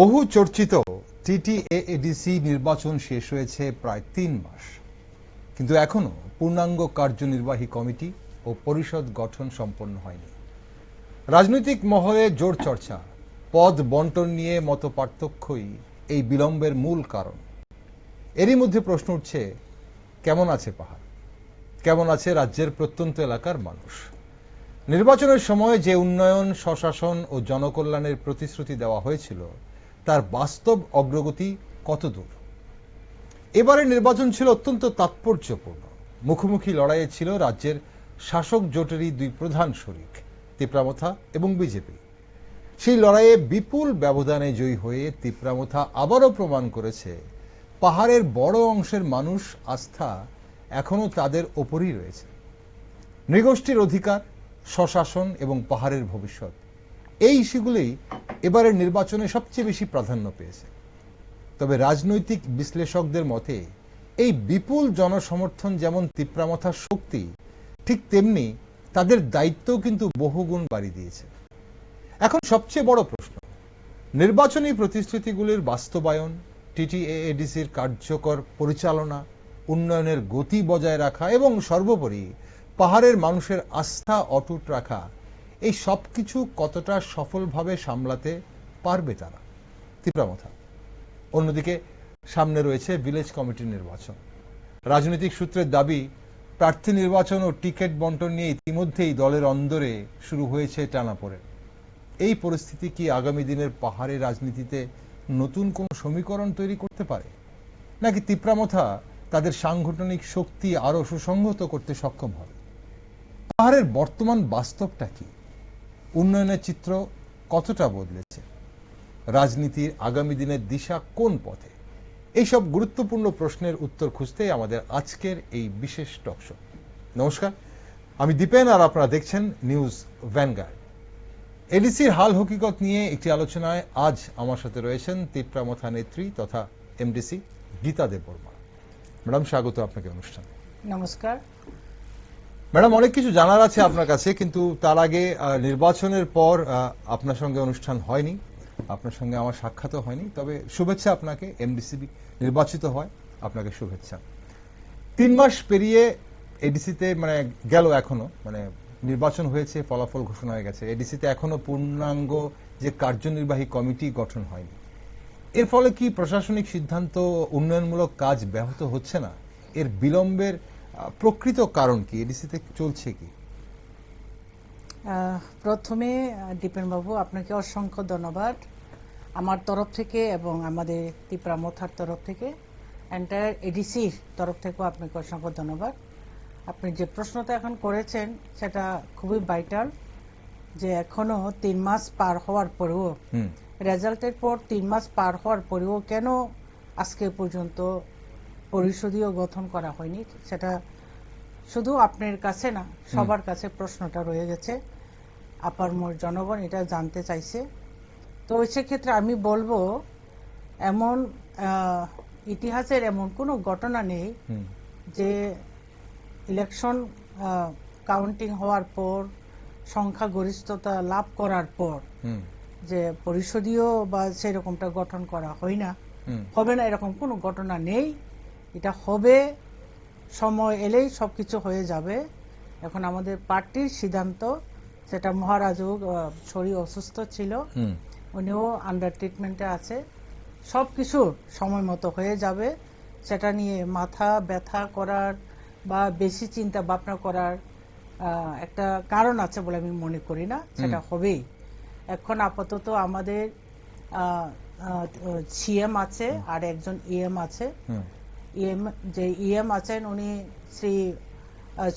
বহু চর্চিত টিটিএডিসি নির্বাচন শেষ হয়েছে প্রায় ৩ মাস, কিন্তু এখনো পূর্ণাঙ্গ কার্যনির্বাহী কমিটি ও পরিষদ গঠন সম্পন্ন হয়নি। রাজনৈতিক মহলে জোর চর্চা, পদ বন্টন নিয়ে মতপার্থক্যই এই বিলম্বের মূল কারণ। এরই মধ্যে প্রশ্ন উঠছে, কেমন আছে পাহাড়, কেমন আছে রাজ্যের প্রত্যন্ত এলাকার মানুষ? নির্বাচনের সময় যে উন্নয়ন, স্বশাসন ও জনকল্যাণের প্রতিশ্রুতি দেওয়া হয়েছিল তার বাস্তব অগ্রগতি কতদূর? এবারের নির্বাচন ছিল অত্যন্ত তাৎপর্যপূর্ণ। মুখোমুখি লড়াইয়ে ছিল রাজ্যের শাসক জোটেরই দুই প্রধান শরিক, তিপ্রামথা এবং বিজেপি। সেই লড়াইয়ে বিপুল ব্যবধানে জয়ী হয়ে তিপ্রামথা আবারও প্রমাণ করেছে পাহাড়ের বড় অংশের মানুষ আস্থা এখনো তাদের ওপরই রয়েছে। নৃগোষ্ঠীর অধিকার, স্বশাসন এবং পাহাড়ের ভবিষ্যৎ, এই ইস্যুগুলোই এবারের নির্বাচনে সবচেয়ে বেশি প্রাধান্য পেয়েছে। তবে রাজনৈতিক বিশ্লেষকদের মতে এই বিপুল জনসমর্থন যেমন তিপ্রামথার শক্তি, ঠিক তেমনি তাদের দায়িত্বও কিন্তু বহুগুণ বাড়িয়ে দিয়েছে। এখন সবচেয়ে বড় প্রশ্ন, নির্বাচনী প্রতিশ্রুতিগুলির বাস্তবায়ন, টিটিএডিসির কার্যকর পরিচালনা, উন্নয়নের গতি বজায় রাখা এবং সর্বোপরি পাহাড়ের মানুষের আস্থা অটুট রাখা, এই সবকিছু কতটা সফলভাবে সামলাতে পারবে তারা, তিপ্রামথা? অন্যদিকে সামনে রয়েছে ভিলেজ কমিটির নির্বাচন। রাজনৈতিক সূত্রের দাবি, প্রার্থী নির্বাচন ও টিকিট বন্টন নিয়ে ইতিমধ্যেই দলের অন্দরে শুরু হয়েছে টানাপোড়েন। এই পরিস্থিতি কি আগামী দিনের পাহাড়ের রাজনীতিতে নতুন কোন সমীকরণ তৈরি করতে পারে, নাকি তিপ্রামথা তাদের সাংগঠনিক শক্তি আরো সুসংহত করতে সক্ষম হবে? পাহাড়ের বর্তমান বাস্তবটা কি? উন্নয়নের চিত্র কতটা বদলেছে? রাজনীতির আগামী দিনের দিশা কোন পথে? এইসব গুরুত্বপূর্ণ প্রশ্নের উত্তর খুঁজতেই আমাদের আজকের এই বিশেষ টকশো। নমস্কার, আমি দীপেন আর আপনারা দেখছেন নিউজ ভ্যানগার্ড। এডিসির হাল হকিকত নিয়ে একটি আলোচনায় আজ আমার সাথে রয়েছেন তিপ্রামথা নেত্রী তথা এমডিসি গীতা দেববর্মা। ম্যাডাম, স্বাগত আপনাকে অনুষ্ঠানে। নমস্কার ম্যাডাম, অনেক কিছু জানার আছে আপনার কাছে, কিন্তু তার আগে নির্বাচনের পর আপনার সঙ্গে অনুষ্ঠান হয়নি, আপনার সঙ্গে আমার সাক্ষাৎও হয়নি, তবে শুভেচ্ছা আপনাকে। এমডিসি নির্বাচিত হয়, আপনাকে শুভেচ্ছা। ৩ মাস পেরিয়ে এডিসিতে গেল, এখনো নির্বাচন হয়েছে, ফলাফল ঘোষণা হয়ে গেছে, এডিসিতে এখনো পূর্ণাঙ্গ যে কার্যনির্বাহী কমিটি গঠন হয়নি। এর ফলে কি প্রশাসনিক সিদ্ধান্ত, উন্নয়নমূলক কাজ ব্যাহত হচ্ছে না? এর বিলম্বের প্রকৃত কারণ কি? এডিসিতে চলছে কি? প্রথমে দীপেন বাবু, আপনাকে অসংখ্য ধন্যবাদ আমার তরফ থেকে এবং আমাদের তিপ্রামথার তরফ থেকে, এন্টায়ার এডিসির তরফ থেকেও আপনাকে অসংখ্য ধন্যবাদ। আপনি যে প্রশ্নটা এখন করেছেন সেটা খুবই ভাইটাল, যে এখনো ৩ মাস পার হওয়ার পরেও, রেজাল্টের পর ৩ মাস পার হওয়ার পরেও কেন আজকে পর্যন্ত পরিষদীয় গঠন করা হয়নি, সেটা শুধু আপনার কাছে না, সবার কাছে প্রশ্নটা রয়ে গেছে। আপামর জনগণ এটা জানতে চাইছে। তো সেক্ষেত্রে আমি বলবো, এমন ইতিহাসের এমন কোনো ঘটনা নেই যে ইলেকশন কাউন্টিং হওয়ার পর, সংখ্যাগরিষ্ঠতা লাভ করার পর যে পরিষদীয় বা সেরকমটা গঠন করা হয় না, হবে না, এরকম কোনো ঘটনা নেই। এটা হবে, সময় এলেই সবকিছু হয়ে যাবে। এখন আমাদের পার্টির সিদ্ধান্ত, সেটা মহারাজও শরীর অসুস্থ ছিল, উনিও আন্ডার ট্রিটমেন্টে আছে, সবকিছু সময় মতো হয়ে যাবে। সেটা নিয়ে মাথা ব্যথা করার বা বেশি চিন্তা ভাবনা করার একটা কারণ আছে বলে আমি মনে করি না, সেটা হবেই। এখন আপাতত আমাদের সিএম আছে আর একজন ইএম আছে। যে ইএম আছেন উনি শ্রী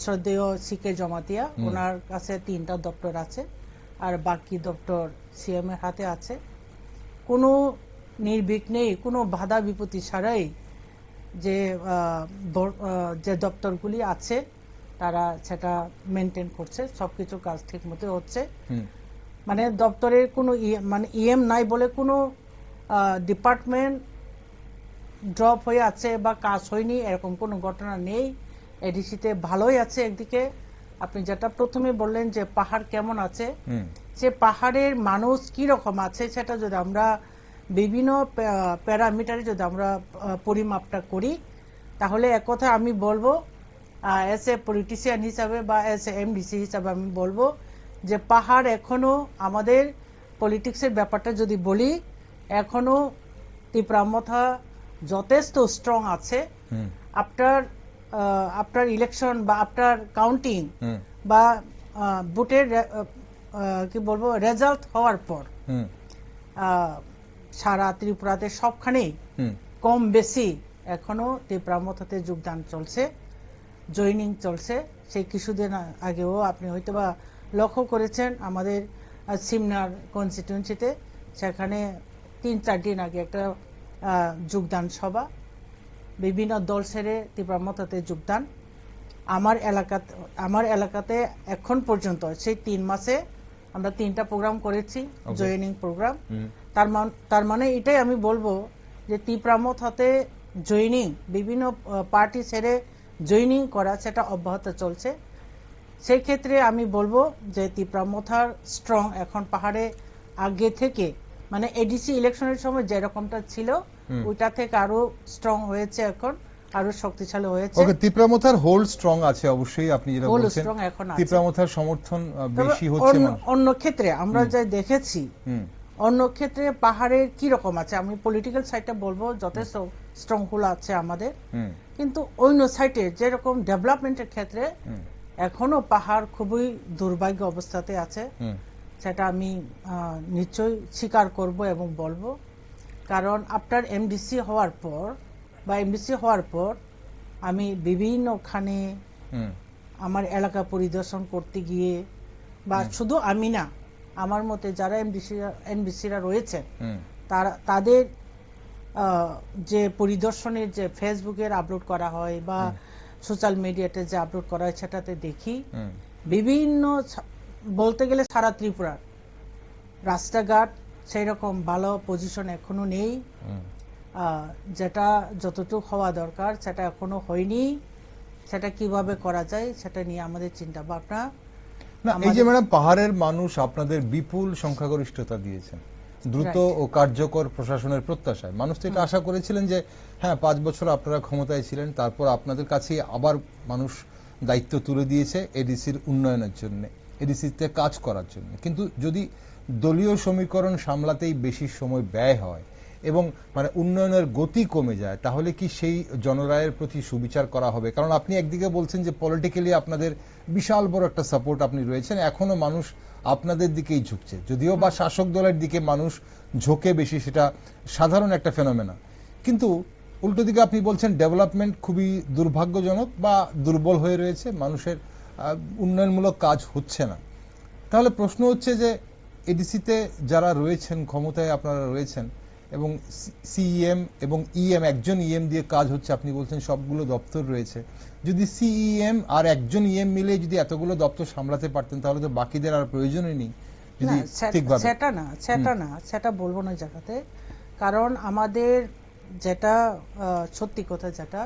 শ্রদ্ধেয় সিকে জমাতিয়া, ওনার কাছে 3টা দপ্তর আছে, আর বাকি দপ্তর সিএম এর হাতে আছে। কোনো নির্বিঘ্নেই, কোনো বাধা বিপত্তি ছাড়াই যে দপ্তরগুলি আছে তারা সেটা মেনটেন করছে, সবকিছু কাজ ঠিক মতো হচ্ছে। দপ্তরের কোনো ইএম নাই বলে কোনো ডিপার্টমেন্ট ড্রপ হয়ে আছে বা কাজ হয়নি, এরকম কোনো ঘটনা নেই। এডিসিতে ভালোই আছে। একদিকে আপনি যেটা প্রথমে বললেন যে পাহাড় কেমন আছে, সে পাহাড়ের মানুষ কি রকম আছে, সেটা যদি আমরা বিভিন্ন প্যারামিটারে যদি আমরা পরিমাপটা করি, তাহলে এক কথা আমি বলবো এস এ পলিটিশিয়ান হিসাবে বা এস এ এমডিসি হিসাবে আমি বলবো যে পাহাড় এখনো আমাদের পলিটিক্সের ব্যাপারটা যদি বলি, এখনো তীব্রামথা যথেষ্ট স্ট্রং আছে। আফটার ইলেকশন বা আফটার কাউন্টিং বা ভোটের কি বলবো রেজাল্ট হওয়ার পর সারা ত্রিপুরাতে সবখানেই কম বেশি এখনো তীব্রামথাতে যোগদান চলছে, জয়নিং চলছে। সেই কিছুদিন আগেও আপনি হয়তোবা লক্ষ্য করেছেন আমাদের সিমনার কনস্টিটিউয়েন্সিতে, সেখানে 3-4 দিন আগে একটা যোগদান সভা, বিভিন্ন দল ছেড়ে তীব্রামথাতে যোগদান। আমার এলাকাতে এখন পর্যন্ত সেই 3 মাসে আমরা 3টা প্রোগ্রাম করেছি, জয়নিং প্রোগ্রাম। তার মানে এটাই আমি বলবো যে তীব্রামথাতে জয়নিং, বিভিন্ন পার্টি ছেড়ে জয়নিং করা, সেটা অব্যাহত চলছে। সেই ক্ষেত্রে আমি বলবো যে তীব্রামথার স্ট্রং এখন পাহাড়ে আগে থেকে, মানে এডিসি ইলেকশনের সময় যেরকমটা ছিল ওইটা থেকে আরো স্ট্রং হয়েছে, এখন আরো শক্তিশালী হয়েছে। ওকে, তীব্রামথার হোল্ড স্ট্রং আছে অবশ্যই, আপনি যেটা বলছেন তীব্রামথার সমর্থন বেশি হচ্ছে। অন্য ক্ষেত্রে আমরা যা দেখেছি, অন্য ক্ষেত্রে পাহাড়ের কি রকম আছে, আমি পলিটিক্যাল সাইডটা বলবো যথেষ্ট স্ট্রং হোল্ড আছে আমাদের, কিন্তু অন্য সাইডে যেরকম ডেভেলপমেন্টের ক্ষেত্রে এখনো পাহাড় খুবই দুর্ভাগ্য অবস্থাতে আছে। সেটা আমি নিশ্চয়ই স্বীকার করব এবং বলবো, কারণ আফটার এমডিসি হওয়ার পর আমি বিভিন্নখানে আমার এলাকা পরিদর্শন করতে গিয়ে, বা শুধু আমি না, আমার মতে যারা এমডিসিরা রয়েছে তাদের যে পরিদর্শনের যে ফেসবুকের আপলোড করা হয় বা সোশ্যাল মিডিয়াতে যে আপলোড করা হয়, সেটাতে দেখি বিভিন্ন, বলতে গেলে সারা ত্রিপুরার রাস্তাঘাট সেই রকম ভালো পজিশন এখনো নেই। যেটা যতটুকু হওয়া দরকার সেটা এখনো হয়নি। সেটা কিভাবে করা যায় সেটা নিয়ে আমাদের চিন্তা ভাবনা। এই যে ম্যাডাম, পাহাড়ের মানুষ আপনাদের বিপুল সংখ্যাগরিষ্ঠতা দিয়েছেন দ্রুত ও কার্যকর প্রশাসনের প্রত্যাশায়। মানুষ তো এটা আশা করেছিলেন যে হ্যাঁ 5 বছর আপনারা ক্ষমতায় ছিলেন, তারপর আপনাদের কাছে আবার মানুষ দায়িত্ব তুলে দিয়েছে এডিসির উন্নয়নের জন্য, এডিসিতে কাজ করার জন্য। কিন্তু যদি দলীয় সমীকরণ সামলাতেই বেশি সময় ব্যয় হয় এবং মানে উন্নয়নের গতি কমে যায়, তাহলে কি সেই জনরায়ের প্রতি সুবিচার করা হবে? কারণ আপনি একদিকে বলছেন যে পলিটিক্যালি আপনাদের বিশাল বড় একটা সাপোর্ট আপনি রয়েছেন, এখনো মানুষ আপনাদের দিকেই ঝুঁকছে, যদিও বা শাসক দলের দিকে মানুষ ঝোঁকে বেশি, সেটা সাধারণ একটা ফেনোমেনা। কিন্তু উল্টো দিকে আপনি বলছেন ডেভেলপমেন্ট খুবই দুর্ভাগ্যজনক বা দুর্বল হয়ে রয়েছে, মানুষের উন্নয়নমূলক কাজ হচ্ছে না। তাহলে প্রশ্ন হচ্ছে যে এডিসিতে যারা রয়েছেন, ক্ষমতায় আপনারা রয়েছেন, এবং সিইএম এবং ইএম, একজন ইএম দিয়ে কাজ হচ্ছে, আপনি বলছেন সবগুলো দপ্তর রয়েছে, যদি সিইএম আর একজন ইএম মিলে যদি এতগুলো দপ্তর সামলাতে পারতেন তাহলে তো বাকিদের আর প্রয়োজনই নেই। সেটা বলবো না জায়গাতে, কারণ আমাদের যেটা সত্যি কথা, যেটা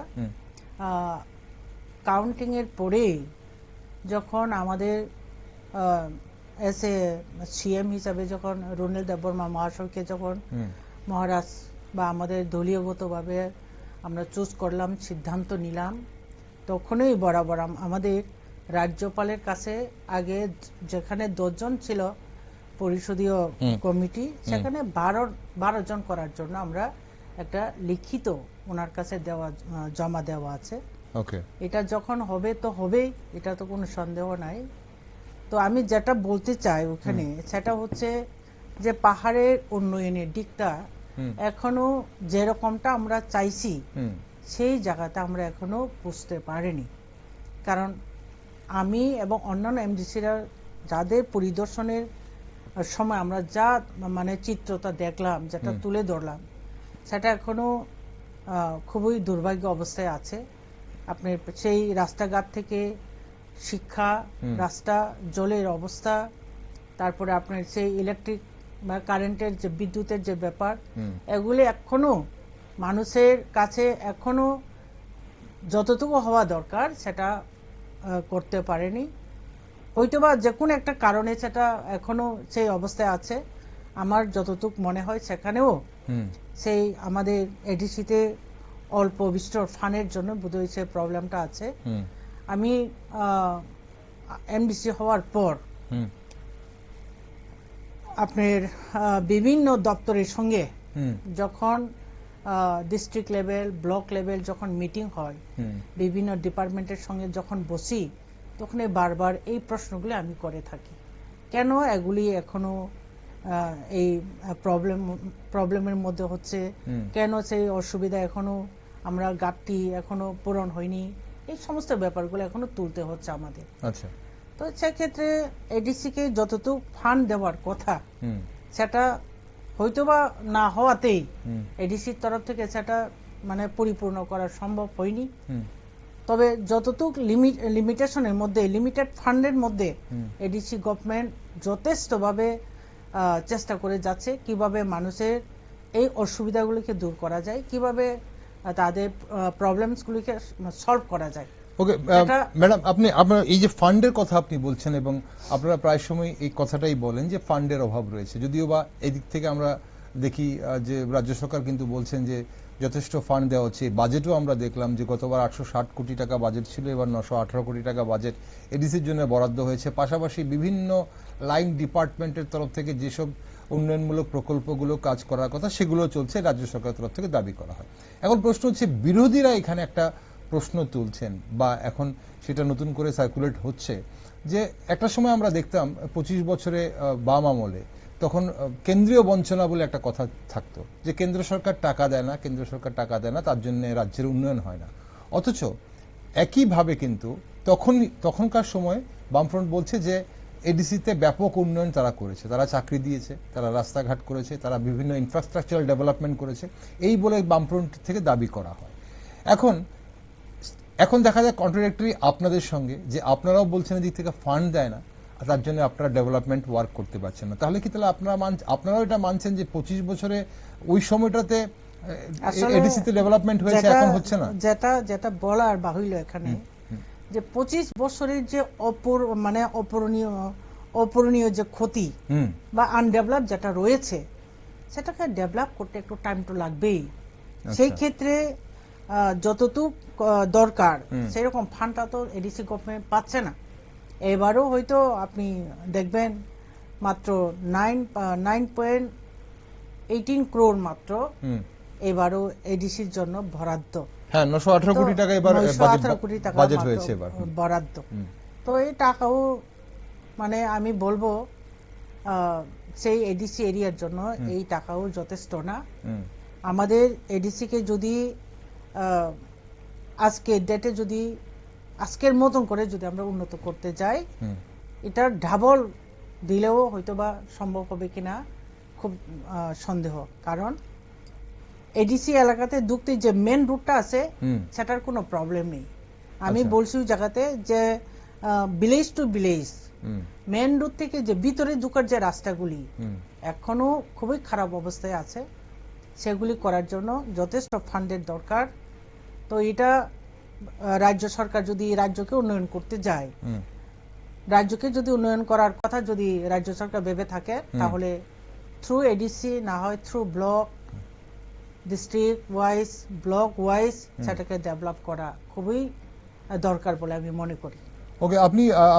কাউন্টিং এর পরে যখন আমাদের এস এ সিএম হিসাবে যখন রুনেল দেববর্মা মহাশয়কে যখন মহারাজ বা আমাদের দলীয়গতভাবে আমরা চুজ করলাম, সিদ্ধান্ত নিলাম, তখনই বরাবর আমাদের রাজ্যপালের কাছে আগে যেখানে 10 জন ছিল পরিষদীয় কমিটি, সেখানে 12 জন করার জন্য আমরা একটা লিখিত ওনার কাছে জমা দেওয়া আছে। এটা যখন হবে তো হবেই, এটা তো কোনো সন্দেহ নাই। তো আমি যেটা বলতে চাই ওখানে, সেটা হচ্ছে যে পাহাড়ের উন্নয়নের দিকটা এখনো যেরকমটা আমরা চাইছি সেই জায়গাতে আমরা এখনো বুঝতে পারিনি। কারণ আমি এবং অন্যান্য এমডিসিরা যাদের পরিদর্শনের সময় আমরা যা মানে চিত্রটা দেখলাম, যেটা তুলে ধরলাম, সেটা এখনো খুবই দুর্ভাগ্য অবস্থায় আছে। আপনি সেই রাস্তাঘাট থেকে শিক্ষা, রাস্তা, জলের অবস্থা, তারপরে আপনার সেই ইলেকট্রিক বা কারেন্টের যে বিদ্যুতের যে ব্যাপার, এগুলি এখনো মানুষের কাছে এখনো যতটুকু হওয়া দরকার সেটা করতে পারেনি। হয়তোবা যে কোনো একটা কারণে সেটা এখনো সেই অবস্থায় আছে। আমার যতটুকু মনে হয় সেখানেও সেই আমাদের এডিসিতে অল্প বিস্তর ফান্ডের জন্য বোধহয় সেই প্রবলেমটা আছে। আমি এমডিসি হওয়ার পর আপনার বিভিন্ন দপ্তরের সঙ্গে যখন ডিস্ট্রিক্ট লেভেল ব্লক লেভেল যখন মিটিং হয়, বিভিন্ন ডিপার্টমেন্টের সঙ্গে যখন বসি, তখন বারবার এই প্রশ্নগুলি আমি করে থাকি, কেন এগুলি এখনো এই প্রবলেমের মধ্যে হচ্ছে, কেন সেই অসুবিধা এখনো আমরা ঘাটতি এখনো পূরণ হয়নি, এই সমস্ত ব্যাপারগুলো এখনো তুলতে হচ্ছে আমাদের। আচ্ছা, তো সেক্ষেত্রে এডিসি কে যতটুকু ফান্ড দেওয়ার কথা সেটা হয়তোবা না হওয়াতেই এডিসির তরফ থেকে সেটা মানে পরিপূর্ণ করা সম্ভব হয়নি। তবে যতটুকু লিমিটেশনের মধ্যে, লিমিটেড ফান্ডের মধ্যে এডিসি গভর্নমেন্ট যথেষ্টভাবে চেষ্টা করে যাচ্ছে কিভাবে মানুষের এই অসুবিধাগুলিকে দূর করা যায়, কিভাবে তাদের প্রবলেমসগুলিকে সলভ করা যায়। ওকে ম্যাডাম, আপনি আপনার এই যে ফান্ডের কথা আপনি বলছেন এবং আপনারা প্রায় সময় এই কথাটাই বলেন যে ফান্ডের অভাব রয়েছে, যদিও বা এদিক থেকে আমরা দেখি যে রাজ্য সরকার কিন্তু বলছেন যে যথেষ্ট ফান্ড দেওয়া হচ্ছে। বাজেটও আমরা দেখলাম যে গতবার 860 কোটি টাকা বাজেট ছিল, এবার 918 কোটি টাকা বাজেট এডিসির জন্য বরাদ্দ হয়েছে। পাশাপাশি বিভিন্ন লাইন ডিপার্টমেন্টের তরফ থেকে যেসব উন্নয়নমূলক প্রকল্পগুলো কাজ করার কথা সেগুলো চলছে, রাজ্য সরকারের তরফ থেকে দাবি করা হয়। এখন প্রশ্ন হচ্ছে, বিরোধীরা এখানে একটা প্রশ্ন তুলছেন বা এখন সেটা নতুন করে সার্কুলেট হচ্ছে যে একটা সময় আমরা দেখতাম 25 বছরে বাম আমলে তখন কেন্দ্রীয় বঞ্চনা বলে একটা কথা থাকতো, যে কেন্দ্র সরকার টাকা দেয় না, কেন্দ্র সরকার টাকা দেয় না, তার জন্য রাজ্যের উন্নয়ন হয় না। অথচ একইভাবে কিন্তু তখনকার সময় বামফ্রন্ট বলছে যে এডিসিতে ব্যাপক উন্নয়ন তারা করেছে, তারা চাকরি দিয়েছে, তারা রাস্তাঘাট করেছে, তারা বিভিন্ন ইনফ্রাস্ট্রাকচারাল ডেভেলপমেন্ট করেছে, এই বলে বামফ্রন্ট থেকে দাবি করা হয়। এখন দেখা যায় কন্ট্রাডিক্টরি আপনাদের সঙ্গে, যে আপনারাও বলছেন এদিক থেকে ফান্ড দেয় না, তার জন্য আপনারা ডেভেলপমেন্ট ওয়ার্ক করতে পারছেন না। তাহলে কি তাহলে আপনারাও এটা মানছেন যে 25 বছরে ওই সময়টাতে এডিসিতে ডেভেলপমেন্ট হয়েছে, এখন হচ্ছে না? যেটা বলার বাহুল্য এখানে যে 25 বছরের যে অপূরণীয় যে ক্ষতি বা আনডেভেলপ যেটা রয়েছে, সেটাকে ডেভেলপ করতে একটু টাইম তো লাগবেই। সেই ক্ষেত্রে যতটুক দরকার সেরকম ফান্ডটা তো এডিসি গভর্নমেন্ট পাচ্ছে না। এবারও হয়তো আপনি দেখবেন মাত্র 9.18 crore মাত্র এবারও এডিসির জন্য বরাদ্দ। হ্যাঁ, 918 কোটি টাকা এবার বাজেট হয়েছে এবার বরাদ্দ। তো এই টাকাও মানে আমি বলবো সেই এডিসি এরিয়ার জন্য এই টাকাও যথেষ্ট না। আমাদের এডিসি কে যদি আজকের ডেটে যদি আজকের মতন করে যদি আমরা উন্নত করতে যাই, এটা ডাবল দিলেও হয়তোবা সম্ভব হবে কিনা খুব সন্দেহ। কারণ এডিসি এলাকাতে ঢুকতে যে মেন রুটটা আছে সেটার কোনো প্রবলেম নেই। আমি বলছি ওই জায়গাতে যে village to village main route থেকে যে ভিতরে ঢুকার যে রাস্তাগুলি এখনো খুবই খারাপ অবস্থায় আছে, সেগুলি করার জন্য যথেষ্ট ফান্ডের দরকার। তো এটা রাজ্য সরকার যদি রাজ্যকে উন্নয়ন করতে যায়, রাজ্যকে যদি উন্নয়ন করার কথা যদি রাজ্য সরকার ভেবে থাকে, তাহলে থ্রু এডিসি না হয় through block, district wise, block wise সেটাকে ডেভেলপ করা খুবই দরকার বলে আমি মনে করি। ওকে,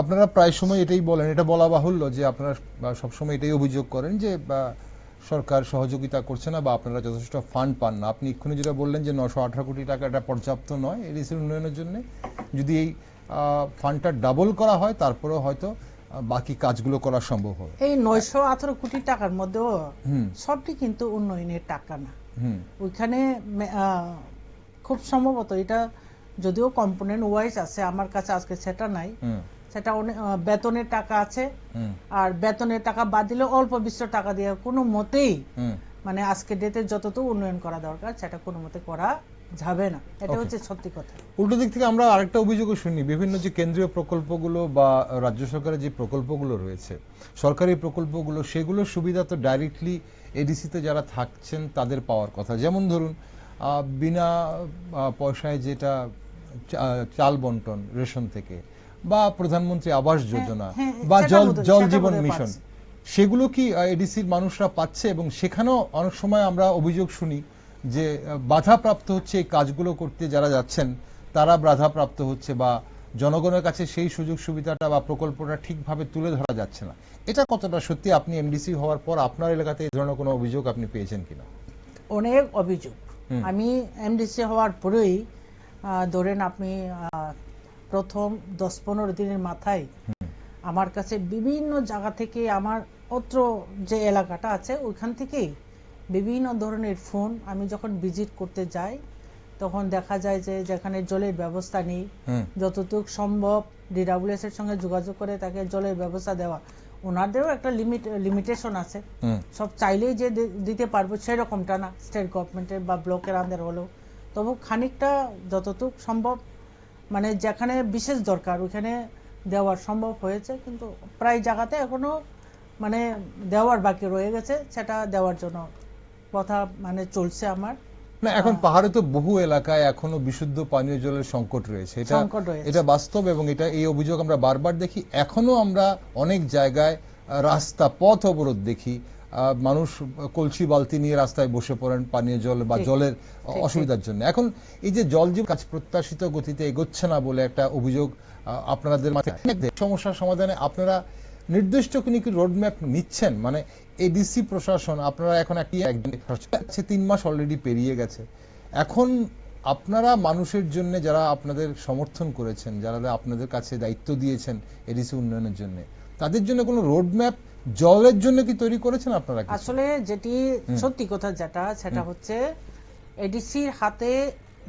আপনারা প্রায় সময় এটাই বলেন, এটা বলা বাহুল্য যে আপনারা সবসময় এটাই অভিযোগ করেন যে সরকার সহযোগিতা করছে না বা আপনারা যথেষ্ট ফান্ড পান না। আপনি এক্ষুনি যেটা বললেন যে 918 কোটি টাকা এটা পর্যাপ্ত নয় এডিসির উন্নয়নের জন্য, যদি এই ফান্ডটা ডাবল করা হয় তারপরেও হয়তো বাকি কাজগুলো করা সম্ভব হবে। এই 918 কোটি টাকার মধ্যেও সবটি কিন্তু উন্নয়নের টাকা না। ওইখানে খুব সম্ভবত এটা যদিও কম্পোনেন্ট ওয়াইজ আছে, আমার কাছে আজকে সেটা নাই, সেটা বেতনের টাকা আছে, আর বেতনের টাকা বাদ দিলে অল্প বিস্তর টাকা দিয়ে কোনো মতেই মানে আজকে ডেটে যতটুকু উন্নয়ন করা দরকার সেটা কোনো মতে করা যাবে না। এটা হচ্ছে সত্যি কথা। উল্টো দিক থেকে আমরা আরেকটা অভিযোগও শুনি, বিভিন্ন যে কেন্দ্রীয় প্রকল্পগুলো বা রাজ্য সরকারের যে প্রকল্পগুলো রয়েছে, সরকারি প্রকল্পগুলো, সেগুলোর সুবিধা তো ডাইরেক্টলি এডিসিতে যারা থাকছেন তাদের পাওয়ার কথা। যেমন ধরুন বিনা পয়সায় যেটা চাল বন্টন রেশন থেকে, বা প্রধানমন্ত্রী আবাস যোজনা বা জল জীবন মিশন, সেগুলো কি এডিসির মানুষরা পাচ্ছে? এবং সেখানেও অনেক সময় আমরা অভিযোগ শুনি যে বাধাপ্রাপ্ত হচ্ছে এই কাজগুলো করতে যারা যাচ্ছেন তারা বাধাপ্রাপ্ত হচ্ছে, বা জনগণের কাছে সেই সুযোগ সুবিধাটা বা প্রকল্পটা ঠিকভাবে তুলে ধরা যাচ্ছে না। এটা কতটা সত্যি? আপনি এমডিসি হওয়ার পর আপনার এলাকাতে এই ধরনের কোনো অভিযোগ আপনি পেয়েছেন কিনা? অনেক অভিযোগ। আমি এমডিসি হওয়ার পরেই ধরেন আপনি প্রথম 10-15 দিনের মাথায় আমার কাছে বিভিন্ন জায়গা থেকে, আমার অত্র যে এলাকাটা আছে ওইখান থেকেই বিভিন্ন ধরনের ফোন, আমি যখন ভিজিট করতে যাই তখন দেখা যায় যে যেখানে জলের ব্যবস্থা নেই, যতটুকু সম্ভব ডিডব্লিউএস এর সঙ্গে যোগাযোগ করে তাকে জলের ব্যবস্থা দেওয়া। ওনাদেরও একটা লিমিটেশন আছে, সব চাইলেই যে দিতে পারবো সেরকমটা না, স্টেট গভর্নমেন্টের বা ব্লকের আন্ডার হলেও। তবু খানিকটা যতটুকু সম্ভব, মানে যেখানে বিশেষ দরকার ওখানে দেওয়ার সম্ভব হয়েছে, কিন্তু প্রায় জায়গাতে এখনো মানে দেওয়ার বাকি রয়ে গেছে, সেটা দেওয়ার জন্য কথা মানে চলছে আমার। না, এখন পাহাড়ে তো বহু এলাকায় এখনো বিশুদ্ধ পানীয় জলের সংকট রয়েছে, এটা বাস্তব, এবং এটা এই অভিযোগ আমরা বারবার দেখি। এখনো আমরা অনেক জায়গায় রাস্তা পথ অবরোধ দেখি, মানুষ কলসি বালতি নিয়ে রাস্তায় বসে পড়েন পানীয় জল বা জলের অসুবিধার জন্য। এখন এই যে জল জীবন কাজ প্রত্যাশিত গতিতে এগোচ্ছে না বলে একটা অভিযোগ আপনাদের মাথায়, সমস্যার সমাধানে আপনারা নির্দিষ্ট কি রোডম্যাপ নিচ্ছেন? মানে এডিসি প্রশাসন, আপনারা এখন 3 মাস অলরেডি পেরিয়ে গেছে, এখন আপনারা মানুষের জন্য যারা আপনাদের সমর্থন করেছেন, যারা আপনাদের কাছে দায়িত্ব দিয়েছেন এডিসি উন্নয়নের জন্য, তাদের জন্য কোনো রোডম্যাপ জলের জন্য কি তৈরি করেছেন আপনারা? আসলে যেটি সত্যি কথা যেটা, সেটা হচ্ছে এডিসির হাতে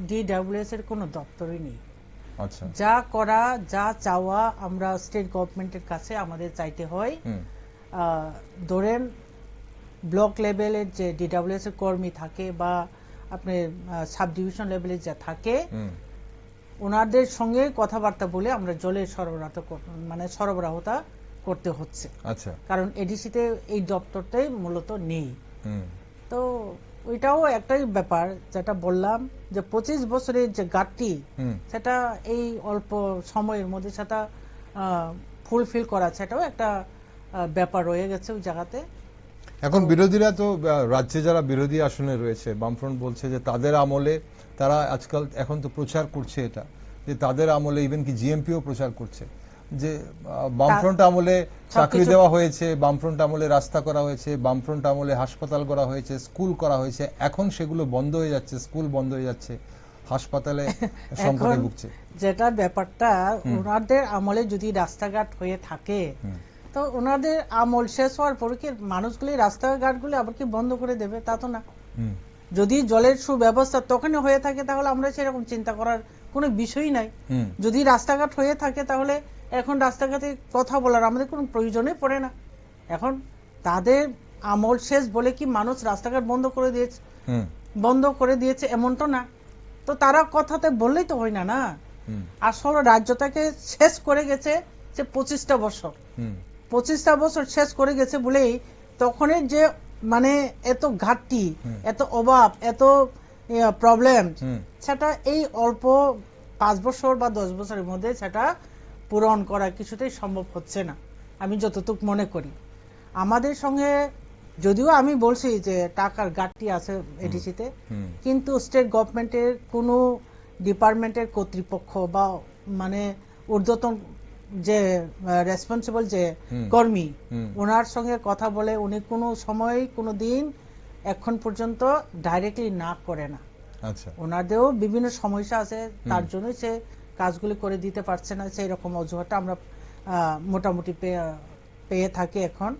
ডিডব্লিউএস এর কোনো দপ্তরই নেই। যা করা, যা চাওয়া আমরা স্টেট গভর্নমেন্টের কাছে আমাদের চাইতে হয়। ধরেন ব্লক লেভেলের যে ডিডব্লিউএস এর কর্মী থাকে বা আপনার সাব ডিভিশন লেভেলে যা থাকে, ওনাদের সঙ্গে কথাবার্তা বলে আমরা জলের সরবরাহটা করতে হচ্ছে। আচ্ছা, কারণ এডিসিতে এই দপ্তরটাই মূলত নেই। তো ওইটাও একটাই ব্যাপার যেটা বললাম, যে 25 বছরের যে ঘাটতি, সেটা এই অল্প সময়ের মধ্যে সেটা ফুলফিল করা, সেটাও একটা ব্যাপার রয়ে গেছে ওই জায়গাতে। এখন বিরোধীরা তো, রাজ্যে যারা বিরোধী আসনে রয়েছে, বামফ্রন্ট বলছে যে তাদের আমলে, তারা আজকাল এখন তো প্রচার করছে এটা, যে তাদের আমলে, ইভেন কি জিএমপিও প্রচার করছে যে বামফ্রন্ট আমলে চাকরি দেওয়া হয়েছে, বামফ্রন্ট আমলে রাস্তা করা হয়েছে, বামফ্রন্ট আমলে হাসপাতাল করা হয়েছে, স্কুল করা হয়েছে, এখন সেগুলো বন্ধ হয়ে যাচ্ছে, স্কুল বন্ধ হয়ে যাচ্ছে, হাসপাতালে সংকটে ভুগছে। যেটা ব্যাপারটা, ওনাদের আমলে যদি রাস্তাঘাট হয়ে থাকে, তো ওনাদের আমল শেষ হওয়ার পরে কি মানুষগুলি রাস্তাঘাটগুলি আবার কি বন্ধ করে দেবে? তা তো না। যদি জলের সুব্যবস্থা তখনই হয়ে থাকে তাহলে আমরা সেরকম চিন্তা করার কোনো বিষয়ই নাই। যদি রাস্তাঘাট হয়ে থাকে তাহলে এখন রাস্তাঘাটে কথা বলার আমাদের কোনো প্রয়োজনই পড়ে না। এখন তাদের আমল শেষ বলে কি মানুষ রাস্তাঘাট বন্ধ করে দিয়েছে এমন তো না। তো তারা কথাতে বললেই তো হয় না। না, আসলে রাজ্যটাকে শেষ করে গেছে যে 25টা বছর, 25টা বছর শেষ করে গেছে বলেই তখনের যে মানে এত ঘাটতি, এত অভাব, এত প্রবলেম, সেটা এই অল্প 5 বছর বা 10 বছরের মধ্যে সেটা পূরণ করা কিছুতেই সম্ভব হচ্ছে না, আমি যতটুকু মনে করি। আমাদের সঙ্গে যদিও আমি বলছি যে টাকার ঘাটতি আছে এডিসিতে, কিন্তু স্টেট গভর্নমেন্টের কোনো ডিপার্টমেন্টের কর্তৃপক্ষ বা মানে ঊর্ধ্বতন যে রেসপন্সিবল যে কর্মী, ওনার সঙ্গে কথা বলে উনি কোনো সময় কোনো দিন এখন পর্যন্ত ডাইরেক্টলি না করে না। আচ্ছা, ওনাদেরও বিভিন্ন সমস্যা আছে, তার জন্যই সে কাজগুলি করে দিতে পারছে না, সেই রকম অজুহাতটা আমরা মোটামুটি পেয়ে থাকি এখন।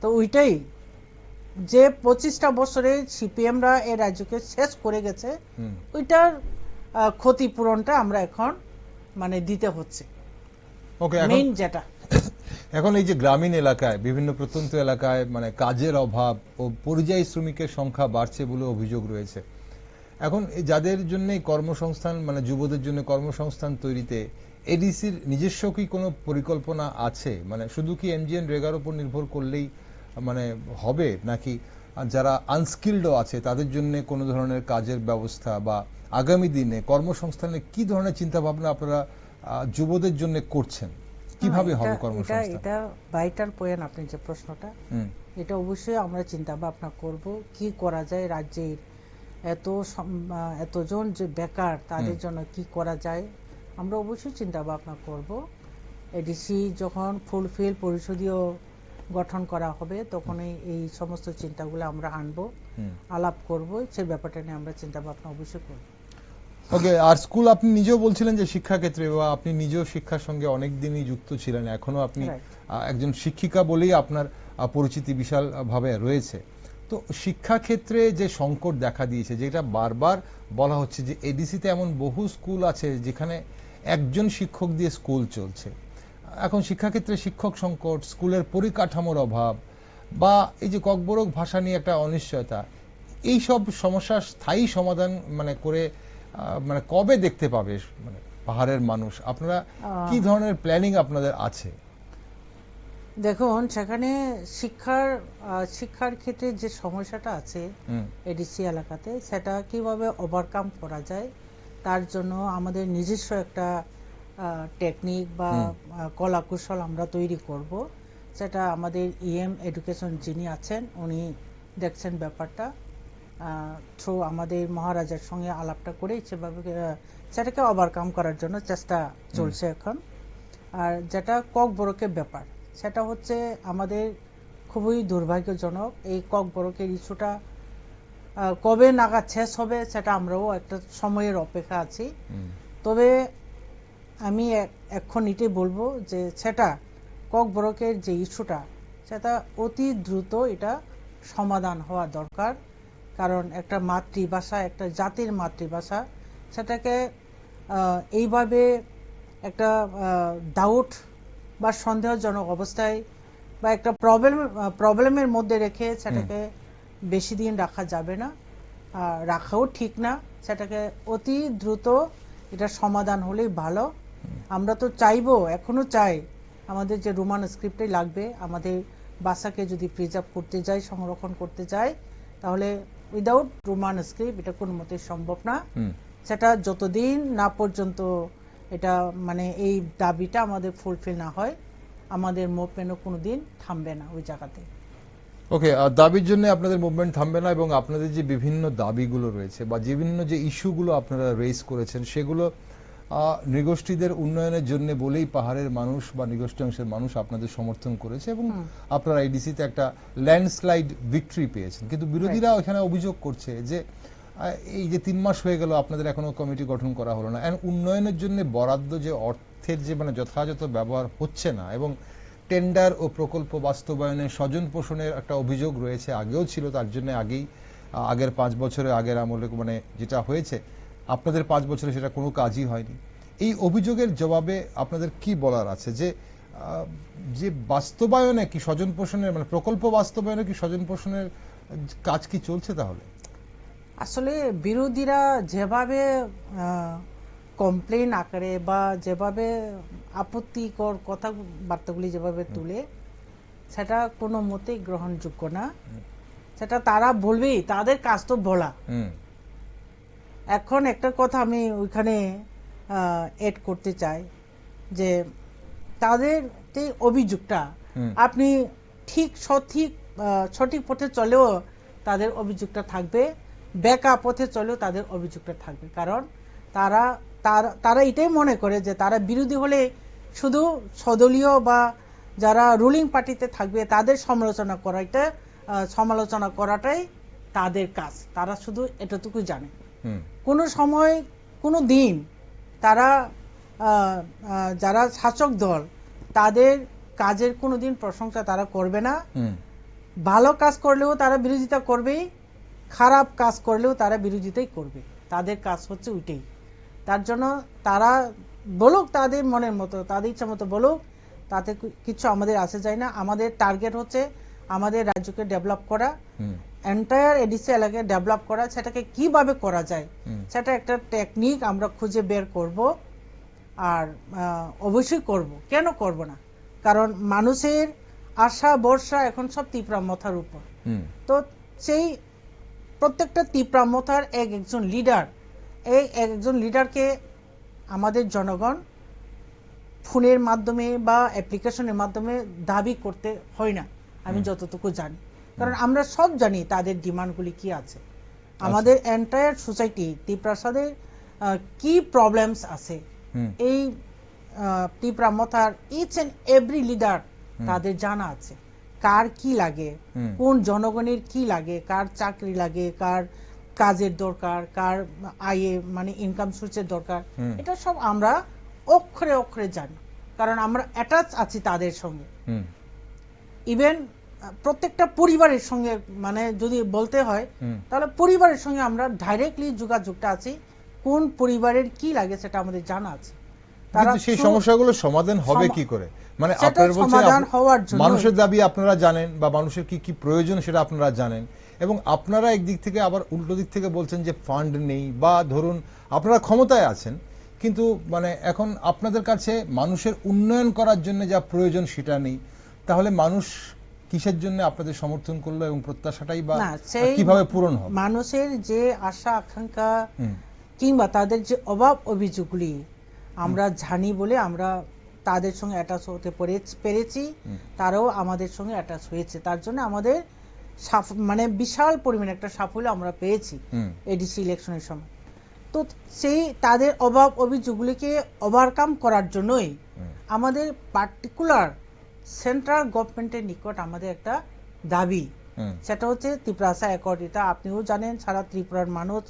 তো ওইটাই যে 25টা বছরে সিপিএমরা এই রাজ্যকে শেষ করে গেছে, ওইটার ক্ষতিপূরণটা আমরা এখন মানে দিতে হচ্ছে। মেইন যেটা এখন এই যে গ্রামীণ এলাকায়, বিভিন্ন প্রত্যন্ত এলাকায় মানে কাজের অভাব ও পরিযায়ী শ্রমিকের সংখ্যা বাড়ছে বলে অভিযোগ রয়েছে। এখন যাদের জন্য কর্মসংস্থান, মানে যুবদের জন্য কর্মসংস্থান তৈরিতে এডিসির নিজস্ব কি কোনো পরিকল্পনা আছে? মানে শুধু কি এমজিএন রেগার উপর নির্ভর করলেই মানে হবে, নাকি যারা আনস্কিলডও আছে তাদের জন্য কোনো ধরনের কাজের ব্যবস্থা, বা আগামী দিনে কর্মসংস্থানে কি ধরনের চিন্তা ভাবনা আপনারা যুবদের জন্য করছেন? কিভাবে হবে এটা কর্মসংস্থান? এটা ভাইটাল পয়েন্ট, আপনি যে প্রশ্নটা, হুম, এটা অবশ্যই আমরা চিন্তা ভাবনা করব কি করা যায় রাজ্যের এতজন যে বেকার তাদের জন্য কি করা যায়। আমরা অবশ্যই চিন্তা ভাবনা করব। এডিসি যখন ফুলফিল পরিষদীয় গঠন করা হবে তখনই এই সমস্ত চিন্তাগুলো আমরা আনবো, আলাপ করব, সেই ব্যাপারটা নিয়ে আমরা চিন্তা ভাবনা অবশ্যই করব। ওকে। আর স্কুল, আপনি নিজেও বলছিলেন যে শিক্ষাক্ষেত্রে বা আপনি নিজেও শিক্ষার সঙ্গে অনেক দিনই যুক্ত ছিলেন, এখনো আপনি Right. একজন শিক্ষিকা বলেই আপনার পরিচিতি বিশাল ভাবে রয়েছে। তো শিক্ষাক্ষেত্রে যে সংকট দেখা দিয়েছে, যেটা বারবার বলা হচ্ছে যে এডিসিতে এমন বহু স্কুল আছে যেখানে একজন শিক্ষক দিয়ে স্কুল চলছে। এখন শিক্ষাক্ষেত্রে শিক্ষক সংকট, স্কুলের পরিকাঠামোর অভাব, বা এই যে ককবরক ভাষা নিয়ে একটা অনিশ্চয়তা, এই সব সমস্যার স্থায়ী সমাধান মানে করে মানে কবে দেখতে পাবে মানে পাহাড়ের মানুষ? আপনারা কি ধরনের প্ল্যানিং আপনাদের আছে? দেখুন, সেখানে শিক্ষার ক্ষেত্রে যে সমস্যাটা আছে এডিসি এলাকাতে, সেটা কিভাবে ওভারকাম করা যায় তার জন্য আমাদের নিজস্ব একটা টেকনিক বা কলা কৌশল আমরা তৈরি করব। সেটা আমাদের ইএম এডুকেশন যিনি আছেন উনি দেখছেন ব্যাপারটা, থ্রু আমাদের মহারাজার সঙ্গে আলাপটা করে সেভাবে সেটাকে ওভারকাম করার জন্য চেষ্টা চলছে এখন। আর যেটা ককবরকের ব্যাপার, সেটা হচ্ছে আমাদের খুবই দুর্ভাগ্যজনক। এই ককবরকের ইস্যুটা কবে নাগাদ শেষ হবে সেটা আমরাও একটা সময়ের অপেক্ষা আছি। তবে আমি এখন এটাই বলবো যে সেটা ককবরকের যে ইস্যুটা, সেটা অতি দ্রুত এটা সমাধান হওয়া দরকার। কারণ একটা মাতৃভাষা, একটা জাতির মাতৃভাষা, সেটাকে এইভাবে একটা ডাউট বা সন্দেহজনক অবস্থায় বা একটা প্রবলেমের মধ্যে রেখে সেটাকে বেশি দিন রাখা যাবে না, রাখাও ঠিক না। সেটাকে অতি দ্রুত এটা সমাধান হলেই ভালো। আমরা তো চাইবো, এখনো চাই, আমাদের যে রোমান স্ক্রিপ্টে লাগবে, আমাদের ভাষাকে যদি প্রিজার্ভ করতে যাই, সংরক্ষণ করতে যাই, তাহলে উইদাউট রোমান স্ক্রিপ্ট এটা কোনো মতে সম্ভব না। সেটা যতদিন না পর্যন্ত এটা মানে এই দাবিটা আমাদের ফুলফিল না হয়, আমাদের মুভমেন্টও কোনোদিন থামবে না ওই জায়গাতে। ওকে। দাবির জন্য আপনাদের মুভমেন্ট থামবে না, এবং আপনাদের যে বিভিন্ন দাবিগুলো রয়েছে বা বিভিন্ন যে ইস্যুগুলো আপনারা রেজ করেছেন, সেগুলো নৃগোষ্ঠীদের উন্নয়নের জন্য বলেই পাহাড়ের মানুষ বা নৃগোষ্ঠী অংশের মানুষ আপনাদের সমর্থন করেছে, এবং আপনারা এডিসিতে একটা ল্যান্ডস্লাইড ভিক্টরি পেয়েছেন। কিন্তু বিরোধীরা এখানে অভিযোগ করছে যে এই যে 3 মাস হয়ে গেল আপনাদের এখনো কমিটি গঠন করা হলো না, উন্নয়নের জন্য বরাদ্দ যে অর্থের যে মানে যথাযথ ব্যবহার হচ্ছে না, এবং টেন্ডার ও প্রকল্প বাস্তবায়নে স্বজন পোষণের একটা অভিযোগ রয়েছে, আগেও ছিল, তার জন্য আগের 5 বছরে আগের আমলে মানে যেটা হয়েছে, আপনাদের 5 বছরে সেটা কোনো কাজই হয়নি। এই অভিযোগের জবাবে আপনাদের কি বলার আছে যে যে বাস্তবায়নে কি স্বজন পোষণের মানে প্রকল্প বাস্তবায়নে কি স্বজন পোষণের কাজ কি চলছে? তাহলে আসলে বিরোধীরা যেভাবে কমপ্লেন আকারে বা যেভাবে আপত্তিকর কথাবার্তাগুলি যেভাবে তুলে, সেটা কোনো মতেই গ্রহণযোগ্য না। সেটা তারা বলবেই, তাদের কাজ তো বলা। এখন একটা কথা আমি ওইখানে এড করতে চাই যে তাদের যে অভিযোগটা, আপনি সঠিক পথে চলেও তাদের অভিযোগটা থাকবে, বেকা পথে চলেও তাদের অভিযোগটা থাকবে। কারণ তারা এটাই মনে করে যে তারা বিরোধী হলে শুধু সদলীয় বা যারা রুলিং পার্টিতে থাকবে তাদের সমালোচনা করাটাই তাদের কাজ। তারা শুধু এতটুকু জানে। কোনো সময় কোনো দিন তারা যারা শাসক দল তাদের কাজের কোনো দিন প্রশংসা তারা করবে না। ভালো কাজ করলেও তারা বিরোধিতা করবেই, খারাপ কাজ করলেও তারা বিরোধিতাই করবে। তাদের কাজ হচ্ছে ওইটাই। তার জন্য তারা বলুক তাদের মনের মতো, তাদের ইচ্ছা মতো বলুক, তাতে কিছু আমাদের আসে যায় না। আমাদের টার্গেট হচ্ছে আমাদের রাজ্যকে ডেভেলপ করা, এন্টায়ার এডিসি এলাকায় ডেভেলপ করা। সেটাকে কিভাবে করা যায় সেটা একটা টেকনিক আমরা খুঁজে বের করব, আর অবশ্যই করব। কেন করব না? কারণ মানুষের আশা ভরসা এখন সব তিপ্রা মথার উপর। তো সেই প্রত্যেকটা তিপ্রা মথার একজন লিডার, এই একজন লিডারকে আমাদের জনগণ ফোনের মাধ্যমে বা অ্যাপ্লিকেশনের মাধ্যমে দাবি করতে হয় না, আমি যতটুকু জানি। কারণ আমরা সব জানি তাদের ডিমান্ডগুলি কি আছে। আমাদের এন্টায়ার সোসাইটি ত্রিপ্রাসাদের কি প্রবলেমস আছে, এই Tripura Motha each and every leader তাদের জানা আছে। কার কি লাগে, কোন জনগণের কি লাগে, কার চাকরি লাগে, কার কাজের দরকার, কার আয়ে মানে ইনকাম সোর্সের দরকার, এটা সব আমরা অক্ষরে অক্ষরে জানি। কারণ আমরা অ্যাটাচ আছি তাদের সঙ্গে। ইভেন প্রত্যেকটা পরিবারের সঙ্গে, মানে যদি বলতে হয় তাহলে পরিবারের সঙ্গে আমরা ডাইরেক্টলি যোগাযোগটা আছি। কোন পরিবারের কি লাগে সেটা আমাদের জানা আছে। কিন্তু সেই সমস্যাগুলো সমাধান হবে কি করে? মানে আপনারা বলছেন মানুষের দাবি আপনারা জানেন, বা মানুষের কি কি প্রয়োজন সেটা আপনারা জানেন, এবং আপনারা একদিক থেকে আবার উল্টো দিক থেকে বলছেন যে ফান্ড নেই, বা ধরুন আপনারা ক্ষমতায় আছেন কিন্তু মানে এখন আপনাদের কাছে মানুষের উন্নয়ন করার জন্য যা প্রয়োজন সেটা নেই। তাহলে মানুষ কিসের জন্য আপনাদের সমর্থন করলো এবং প্রত্যাশাটাই বা কিভাবে পূরণ হবে? মানুষের যে আশা আকাঙ্ক্ষা কিংবা তাদের যে অভাব অভিযোগগুলি আমরা জানি বলে আমরা তাদের সঙ্গে অ্যাটাচ হতে পেরেছি, তারাও আমাদের সঙ্গে অ্যাটাচ হয়েছে। তার জন্য আমাদের মানে বিশাল পরিমাণে একটা সাফল্য আমরা পেয়েছি এডিসি ইলেকশনের সময়। তো সেই তাদের অভাব অভিযোগগুলিকে ওভারকাম করার জন্যই আমাদের পার্টিকুলার সেন্ট্রাল গভর্নমেন্টের নিকট আমাদের একটা দাবি, সেটা হচ্ছে ত্রিপ্রাসা অ্যাকর্ড। এটা আপনিও জানেন, সারা ত্রিপুরার মানুষ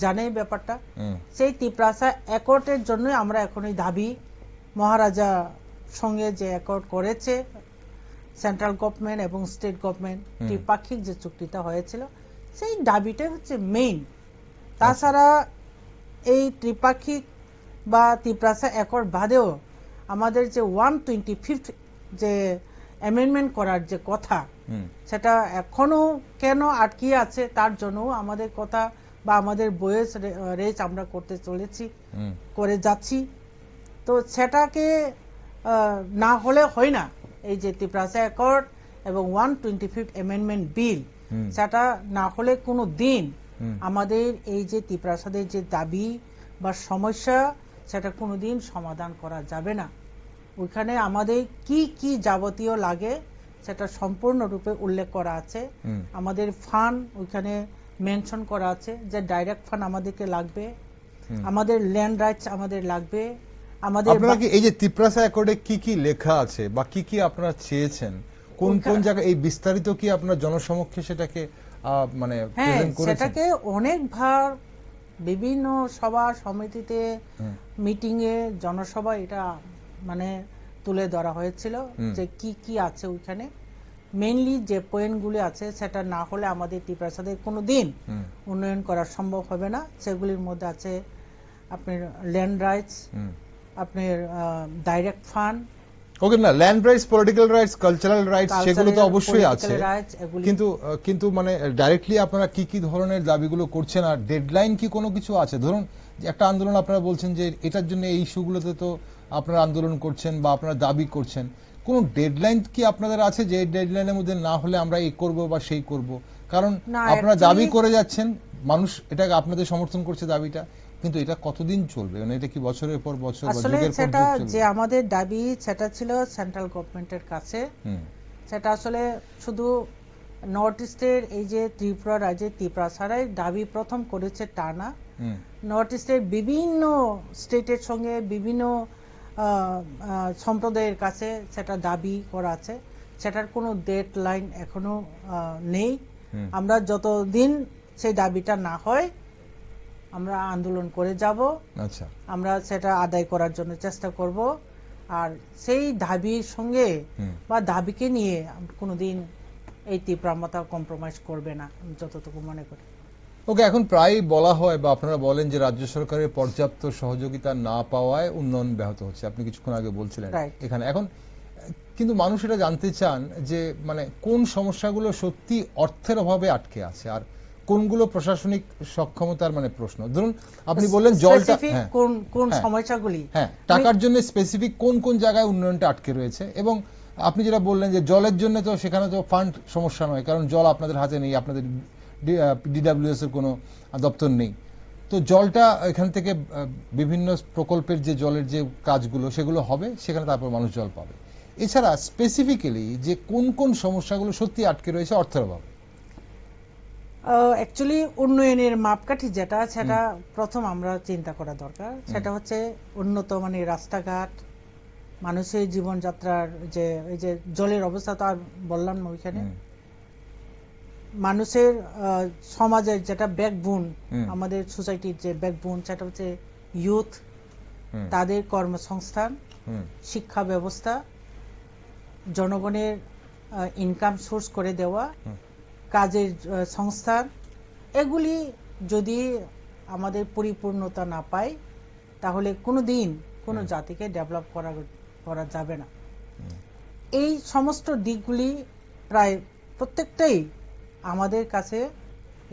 জানে ব্যাপারটা। সেই ত্রিপ্রাসা অ্যাকর্ডের জন্য আমরা এখন এই দাবি মহারাজা সঙ্গে যে অ্যাকর্ড করেছে সেন্ট্রাল গভর্নমেন্ট এবং স্টেট গভর্নমেন্ট, ত্রিপাক্ষিক যে চুক্তিটা হয়েছিল, সেই দাবিটাই হচ্ছে মেইন। তাছাড়া এই ত্রিপাক্ষিক বা ত্রিপ্রাসা অ্যাকর্ড বাদেও আমাদের যে 125th যে অ্যামেন্ডমেন্ট করার যে কথা, সেটা এখনো কেন আটকিয়ে আছে তার জন্য আমাদের কথা বা আমাদের বয়েস রেজ আমরা করতে চলেছি, করে যাচ্ছি। তো সেটাকে না হলে হয় না। এই যে ত্রিপ্রাসা অ্যাকর্ড এবং 125th অ্যামেন্ডমেন্ট বিল, সেটা না হলে কোনো দিন আমাদের এই যে ত্রিপ্রাসাদের যে দাবি বা সমস্যা, সেটা কোনোদিন সমাধান করা যাবে না। ওইখানে আমাদের কি কি যাবতীয় লাগে সেটা সম্পূর্ণরূপে উল্লেখ করা আছে। আমাদের ফান্ড ওইখানে মেনশন করা আছে যে ডাইরেক্ট ফান্ড আমাদেরকে লাগবে, আমাদের ল্যান্ড রাইটস আমাদের লাগবে। আমাদের আপনারা কি এই যে ত্রিপ্রাসা অ্যাকর্ডে কি কি লেখা আছে বা কি কি আপনারা চেয়েছেন, কোন কোন জায়গায় এই বিস্তারিত কি আপনারা জনসমক্ষে সেটাকে মানে প্রেজেন্ট করেছেন? সেটাকে অনেকবার বিভিন্ন সভা সমিতিতে, মিটিং এ, জনসভা এটা মানে তুলে ধরা হয়েছিল যে কি কি আছে ওইখানে। মেইনলি যে পয়েন্টগুলি আছে সেটা না হলে আমাদের ত্রিপ্রাসাদের কোনোদিন উন্নয়ন করা সম্ভব হবে না। সেগুলির মধ্যে আছে আপনার ল্যান্ড রাইটস, আপনার ডাইরেক্ট ফান্ড। ওকে, না land rights, political rights, cultural rights সেগুলো তো অবশ্যই আছে, কিন্তু মানে ডাইরেক্টলি আপনারা কি কি ধরনের দাবিগুলো করছেন, আর ডেডলাইন কি কোনো কিছু আছে? ধরুন একটা আন্দোলন আপনারা বলছেন যে এটার জন্য এই ইস্যুগুলোতে তো আপনারা আন্দোলন করছেন বা আপনারা দাবি করছেন, কোন ডেডলাইন কি আপনাদের আছে যে এই ডেডলাইনের মধ্যে না হলে আমরা এই করব বা সেই করব? কারণ আপনারা দাবি করে যাচ্ছেন, মানুষ এটাকে আপনাদের সমর্থন করছে দাবিটা, কিন্তু এটা কতদিন চলবে? মানে এটা কি বছরের পর বছর বা যুগের পর সেটা যে আমাদের দাবি সেটা ছিল সেন্ট্রাল গভর্নমেন্টের কাছে। সেটা আসলে শুধু নর্থ ইস্টের এই যে ত্রিপুরা রাজ্যে ত্রিপ্রাসারাই দাবি প্রথম করেছে তা না। নর্থ ইস্টের বিভিন্ন স্টেটের সঙ্গে বিভিন্ন সম্প্রদায়ের কাছে সেটা দাবি করা আছে। সেটার কোনো ডেড লাইন এখনো নেই। আমরা যতদিন সেই দাবিটা না হয় আমরা আন্দোলন করে যাব। আচ্ছা, আমরা সেটা আদায় করার জন্য চেষ্টা করব। আর সেই দাবির সঙ্গে বা দাবিকে নিয়ে কোনোদিন এই ত্রিপ্রামতা কম্প্রোমাইজ করবে না, যতটুকু মনে করি। ওকে, এখন প্রায় বলা হয় বা আপনারা বলেন যে রাজ্য সরকারের পর্যাপ্ত সহযোগিতা না পাওয়ায় উন্নয়ন ব্যাহত হচ্ছে, আপনি কিছুক্ষণ আগে বলছিলেন এখানে। এখন কিন্তু মানুষ এটা জানতে চান যে মানে কোন সমস্যাগুলো সত্যি অর্থের অভাবে আটকে আছে আর কোনগুলো প্রশাসনিক সক্ষমতার মানে প্রশ্ন। ধরুন আপনি বললেন জলটা, কোন সমস্যাগুলি, হ্যাঁ টাকার জন্য স্পেসিফিক কোন কোন জায়গায় উন্নয়নটা আটকে রয়েছে, এবং আপনি যেটা বললেন যে জলের জন্য তো সেখানে তো ফান্ড সমস্যা নয়, কারণ জল আপনাদের হাতে নেই, আপনাদের ডিডব্লিউএস এর কোনো দপ্তর নেই। তো জলটা এখান থেকে বিভিন্ন প্রকল্পের যে জলের যে কাজগুলো সেগুলো হবে, সেখানে তারপর মানুষ জল পাবে। এছাড়া স্পেসিফিক্যালি যে কোন কোন সমস্যাগুলো সত্যি আটকে রয়েছে অর্থের অভাবে? অ্যাকচুয়ালি উন্নয়নের মাপকাঠি যেটা, সেটা প্রথম আমরা চিন্তা করা দরকার। সেটা হচ্ছে উন্নত মানের রাস্তাঘাট, মানুষের জীবনযাত্রার যে এই যে জলের অবস্থা তো আর বললাম না ওইখানে। মানুষের সমাজের যেটা ব্যাকবোন, আমাদের সোসাইটির যে ব্যাকবোন, সেটা হচ্ছে ইউথ, তাদের কর্মসংস্থান, শিক্ষা ব্যবস্থা, জনগণের ইনকাম সোর্স করে দেওয়া, কাজের সংস্থান। এগুলি যদি আমাদের পরিপূর্ণতা না পায়, তাহলে কোনোদিন কোনো জাতিকে ডেভেলপ করা যাবে না। এই সমস্ত দিকগুলি প্রায় প্রত্যেকটাই আমাদের কাছে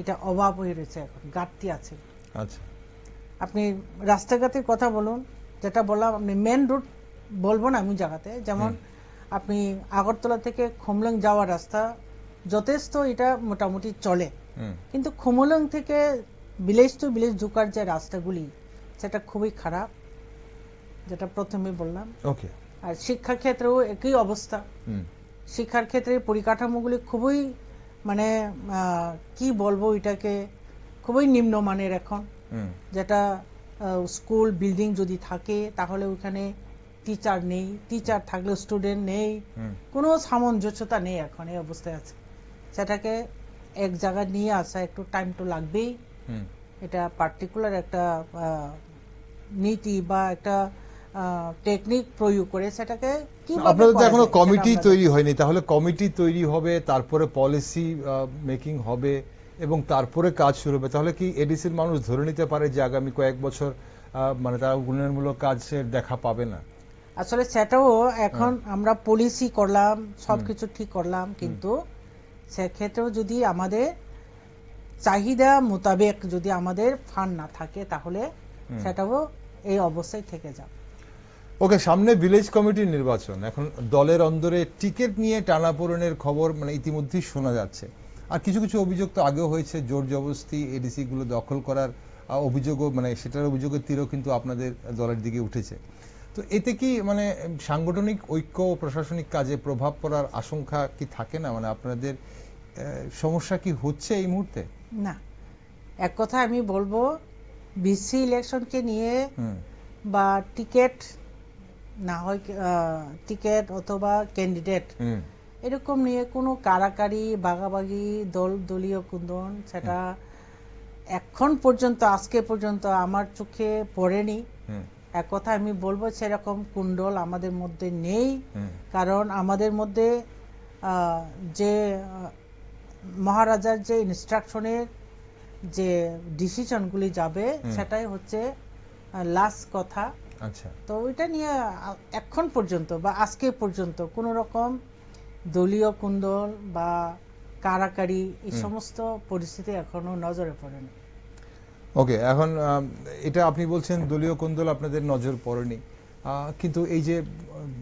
এটা অভাব হয়ে রয়েছে, এখন ঘাটতি আছে। আচ্ছা, আপনি রাস্তাঘাটের কথা বলুন, যেটা বললাম, আপনি মেন রুট বলবো না আমি জায়গাতে, যেমন আপনি আগরতলা থেকে খুমলং যাওয়ার রাস্তা যথেষ্ট, এটা মোটামুটি চলে, কিন্তু খুমলং থেকে ভিলেজ টু ভিলেজ ঢোকার যে রাস্তাগুলি, সেটা খুবই খারাপ, যেটা প্রথমে বললাম। ওকে। আর শিক্ষা ক্ষেত্রেও একই অবস্থা। শিক্ষার ক্ষেত্রে পরিকাঠামোগুলি খুবই, মানে কি বলবো এটাকে, খুবই নিম্নমানের এখন। যেটা স্কুল বিল্ডিং যদি থাকে তাহলে ওখানে টিচার নেই, টিচার থাকলেও স্টুডেন্ট নেই, কোনো সামঞ্জস্যতা নেই, এখন এই অবস্থায় আছে। সেটাকে এক জায়গায় নিয়ে আসা একটু টাইম তো লাগবেই। এটা পার্টিকুলার একটা নীতি বা একটা টেকনিক প্রয়োগ করে সেটাকে আপনাদের তো এখনো কমিটি তৈরি হয়নি, তাহলে কমিটি তৈরি হবে, তারপরে পলিসি মেকিং হবে এবং তারপরে কাজ শুরু হবে। তাহলে কি এডিসির মানুষ ধরে নিতে পারে যে আগামী কয়েক বছর মানে তারা উন্নয়নমূলক কাজের দেখা পাবে না? আসলে সেটাও এখন আমরা পলিসি করলাম, সবকিছু ঠিক করলাম, কিন্তু সেক্ষেত্রেও যদি আমাদের চাহিদা মোতাবেক যদি আমাদের ফান্ড না থাকে, তাহলে সেটাও এই অবস্থায় থেকে যাবে। ওকে, সামনে ভিলেজ কমিটির নির্বাচন, এখন দলের অন্দরে টিকিট নিয়ে টানাপোড়েনের খবর মানে ইতিমধ্যেই শোনা যাচ্ছে। আর কিছু কিছু অভিযোগ তো আগেও হয়েছে, জোর জবরদস্তি এডিসি গুলো দখল করার অভিযোগও, মানে সেটার অভিযোগের তীরও কিন্তু আপনাদের দলের দিকে উঠেছে। তো এতে কি মানে সাংগঠনিক ঐক্য ও প্রশাসনিক কাজে প্রভাব পড়ার আশঙ্কা কি থাকে না? মানে আপনাদের সমস্যা কি হচ্ছে এই মুহূর্তে? না, এক কথা আমি বলবো, বিসি ইলেকশনকে নিয়ে বা টিকিট না হয়, টিকিট অথবা ক্যান্ডিডেট, এরকম নিয়ে কোনো কারাকারি বাগাবাগি দলীয় কুন্দন, সেটা এখন পর্যন্ত, আজকে পর্যন্ত আমার চোখে পড়েনি। এক কথা আমি বলবো, সেরকম কুণ্ডল আমাদের মধ্যে নেই। কারণ আমাদের মধ্যে যে মহারাজার যে ইনস্ট্রাকশনের যে ডিসিশনগুলি যাবে, সেটাই হচ্ছে লাস্ট কথা। আচ্ছা, তো ওইটা নিয়ে এখন পর্যন্ত বা আজকে পর্যন্ত কোন রকম দলীয় কুন্দল বা কারাকারি এই সমস্ত পরিস্থিতি এখনো নজরে পড়েনি। ওকে, এখন এটা আপনি বলছেন দলীয় কোন্দল আপনাদের নজর পড়েনি, কিন্তু এই যে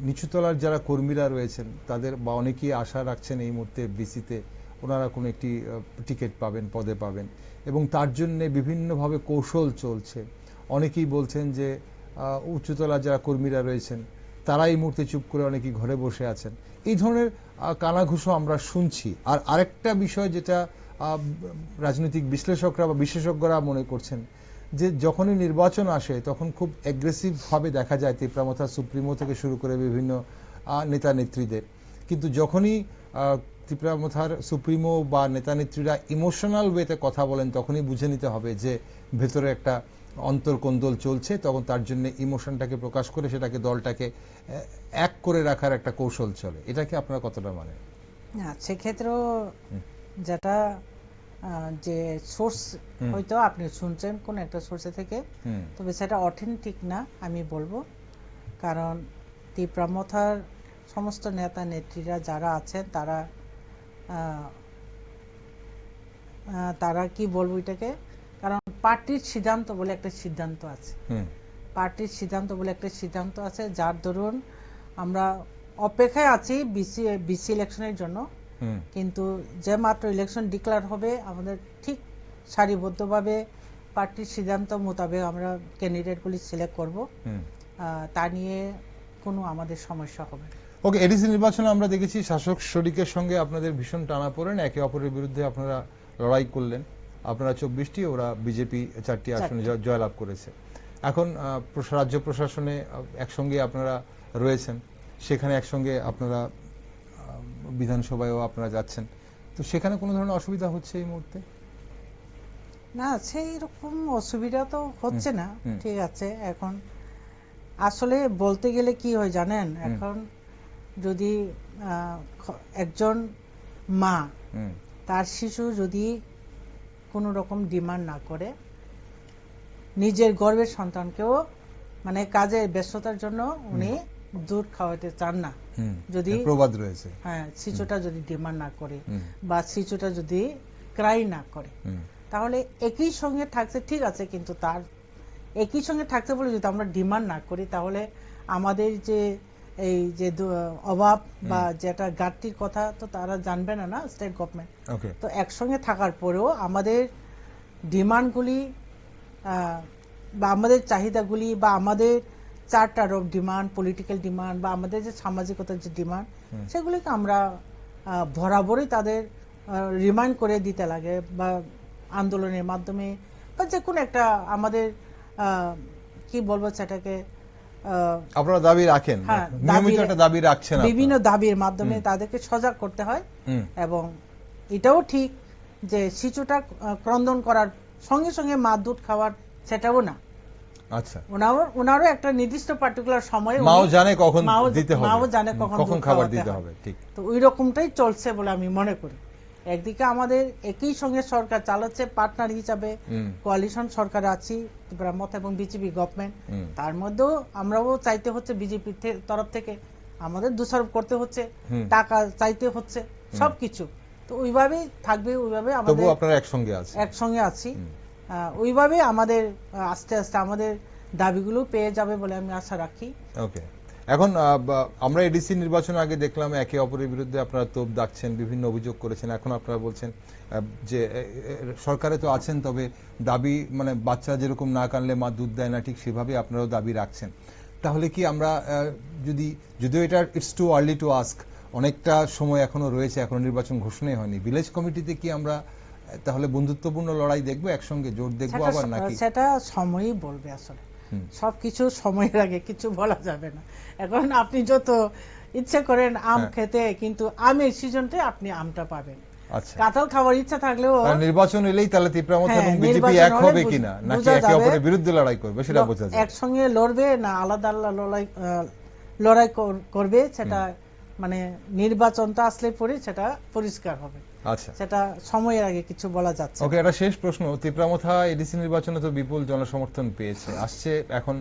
নিচুতলার যারা কর্মীরা রয়েছেন তাদের বা অনেকেই আশা রাখছেন এই মুহূর্তে বিসিতে ওনারা কোনো একটি টিকিট পাবেন, পদে পাবেন, এবং তার জন্য বিভিন্নভাবে কৌশল চলছে। অনেকেই বলছেন যে উচ্চতলার যারা কর্মীরা রয়েছেন তারা এই মুহূর্তে চুপ করে অনেকেই ঘরে বসে আছেন। এই ধরনের কানাঘুষো আমরা শুনছি। আর আরেকটা বিষয় যেটা রাজনৈতিক বিশ্লেষকরা বা বিশেষজ্ঞরা মনে করছেন, যে যখনই নির্বাচন আসে তখন খুব অ্যাগ্রেসিভ ভাবে দেখা যায় তিপ্রামথা সুপ্রিমো থেকে শুরু করে বিভিন্ন নেতা নেত্রীদের, কিন্তু যখনই তিপ্রামথার সুপ্রিমো বা নেতা নেত্রীরা ইমোশনাল ওয়েতে কথা বলেন তখনই বুঝে নিতে হবে যে ভেতরে একটা অন্তর্কোন্দল চলছে, তখন তার জন্য ইমোশনটাকে প্রকাশ করে সেটাকে দলটাকে এক করে রাখার একটা কৌশল চলে। এটাকে আপনারা কতটা মানে? না, সেক্ষেত্রেও যেটা যে সোর্স হয়তো আপনি শুনছেন কোন একটা সোর্সে থেকে, তবে সেটা অথেন্টিক না আমি বলবো। কারণ তিপ্রামথার সমস্ত নেতা নেত্রীরা যারা আছেন তারা কি বলবো এটাকে, কারণ পার্টির সিদ্ধান্ত বলে একটা সিদ্ধান্ত আছে, পার্টির সিদ্ধান্ত বলে একটা সিদ্ধান্ত আছে, যার দরুন আমরা অপেক্ষায় আছি বিসি ইলেকশনের জন্য। কিন্তু যে মাত্র ইলেকশন ডিক্লেয়ার হবে, আমাদের ঠিক সারিবদ্ধভাবে পার্টির সিদ্ধান্ত মোতাবেক আমরা ক্যান্ডিডেটগুলি সিলেক্ট করব, তা নিয়ে কোনো আমাদের সমস্যা হবে না। ওকে, এডিসি নির্বাচনে আমরা দেখেছি শাসক শরিকের সঙ্গে আপনাদের ভীষণ টানাপোড়েন, একে অপরের বিরুদ্ধে আপনারা লড়াই করলেন। আপনারা 24টি, ওরা বিজেপি 4টি আসনে জয়লাভ করেছে। এখন রাজ্য প্রশাসনে একসঙ্গে আপনারা রয়েছেন, সেখানে একসঙ্গে আপনারা বিধানসভায়ও আপনারা যাচ্ছেন, তো সেখানে কোনো ধরনের অসুবিধা হচ্ছে এই মুহূর্তে? না, সেই রকম অসুবিধা তো হচ্ছে না, ঠিক আছে। এখন আসলে বলতে গেলে কি হয় জানেন, এখন যদি একজন মা তার শিশু যদি কোনো রকম ডিমান্ড না করে, নিজের গর্ভের সন্তানকেও মানে কাজের ব্যস্ততার জন্য উনি দুধ খাওয়াতে চান না, যদি প্রবাদ রয়েছে, হ্যাঁ, শিশুটা যদি ডিমান্ড না করে বা শিশুটা যদি ক্রাই না করে, তাহলে একই সঙ্গে থাকছে ঠিক আছে, কিন্তু তার একই সঙ্গে থাকতে বলে যদি আমরা ডিমান্ড না করি, তাহলে আমাদের যে এই যে অভাব বা যেটা ঘাটতির কথা তো তারা জানবে না, না স্টেট গভর্নমেন্ট। তো একসঙ্গে থাকার পরেও আমাদের ডিমান্ডগুলি বা আমাদের চাহিদাগুলি বা আমাদের চারটার অফ ডিমান্ড, পলিটিক্যাল ডিমান্ড বা আমাদের যে সামাজিকতার যে ডিমান্ড, সেগুলিকে আমরা বরাবরই তাদের রিমাইন্ড করে দিতে লাগে, বা আন্দোলনের মাধ্যমে বা যে কোনো একটা আমাদের কি বলবো সেটাকে আপনারা দাবি রাখেন, নিয়মিত একটা দাবি রাখছেন, বিভিন্ন দাবির মাধ্যমে তাদেরকে সজাগ করতে হয়। এবং এটাও ঠিক যে শিশুটা ক্রন্দন করার সঙ্গে সঙ্গে মা দুধ খাওয়ার সেটাও না। আচ্ছা, ওনারও একটা নির্দিষ্ট পার্টিকুলার সময়ে মাও জানে কখন দিতে হবে, মাও জানে কখন খাবার দিতে হবে, ঠিক। তো ওই রকমটাই চলছে বলে আমি মনে করি। একদিকে আমাদের একই সঙ্গে সরকার চালাচ্ছে, পার্টনার হিসাবে কোয়ালিশন সরকার আছি, ত্রিপুরা মত এবং বিজেপি গভর্নমেন্ট, তার মধ্যেও আমরাও চাইতে হচ্ছে বিজেপির তরফ থেকে আমাদের দোষারোপ করতে হচ্ছে, টাকা চাইতে হচ্ছে, সবকিছু। তো ওইভাবেই থাকবে, ওইভাবে আমাদের আপনারা একসঙ্গে আছি, ওইভাবে আমাদের আস্তে আস্তে আমাদের দাবিগুলো পেয়ে যাবে বলে আমি আশা রাখি। ওকে, এখন আমরা এডিসি নির্বাচনের আগে দেখলাম একে অপরের বিরুদ্ধে আপনারা তোপ দাগছেন, বিভিন্ন অভিযোগ করেছেন। এখন আপনারা বলছেন যে সরকারে তো আছেন, তবে দাবি মানে বাচ্চা যেরকম না কানলে মা দুধ দেয় না, ঠিক সেভাবে আপনারাও দাবি রাখছেন। তাহলে কি আমরা যদিও এটা it's too early to ask, অনেকটা সময় এখনো রয়েছে, এখনো নির্বাচন ঘোষণাই হয়নি, ভিলেজ কমিটিতে কি আমরা তাহলে বন্ধুত্বপূর্ণ লড়াই দেখবো, একসঙ্গে জোট দেখবো আবার নাকি? সেটা সময়ই বলবে। আসলে সবকিছু সময়ের আগে কিছু বলা যাবে না। এখন আপনি যত ইচ্ছা করেন আম খেতে, কিন্তু আমের সিজনতে আপনি আমটা পাবেন। কাঁঠাল খাওয়ার ইচ্ছা থাকলেও নির্বাচন এলেই তাহলে ত্রিপুরা এবং বিজেপি এক হবে কিনা, নাকি একে অপরের বিরুদ্ধে লড়াই করবে সেটা বোঝা যাবে। একসঙ্গে লড়বে না আলাদা আলাদা লড়াই করবে, সেটা মানে নির্বাচনটা আসলে পরে সেটা পরিষ্কার হবে। আচ্ছা, সেটা সময়ের আগে কিছু বলা যাচ্ছে। ওকে, এটা শেষ প্রশ্ন। ত্রিপুরা এডিসি নির্বাচনে তো বিপুল জনসমর্থন পেয়েছে, আসছে এখন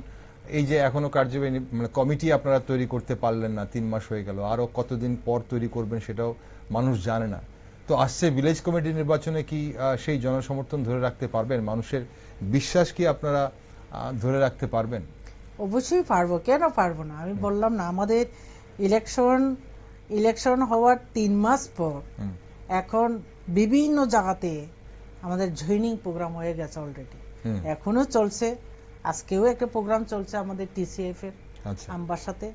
এই যে এখনো কার্যবাহী মানে কমিটি আপনারা তৈরি করতে পারলেন না, 3 মাস হয়ে গেল, আরো কতদিন পর তৈরি করবেন সেটাও মানুষ জানে না। তো আসছে ভিলেজ কমিটি নির্বাচনে কি সেই জনসমর্থন ধরে রাখতে পারবেন? মানুষের বিশ্বাস কি আপনারা ধরে রাখতে পারবেন? অবশ্যই পারবো, কেন পারবো না। আমি বললাম না, আমাদের ইলেকশন হওয়ার 3 মাস পর এখন বিভিন্ন জায়গাতে আমাদের জয়নিং প্রোগ্রাম হয়ে গেছে অলরেডি, এখনো চলছে। আজকেও একটা প্রোগ্রাম চলছে আমাদের TCF এর আমবাসাতে,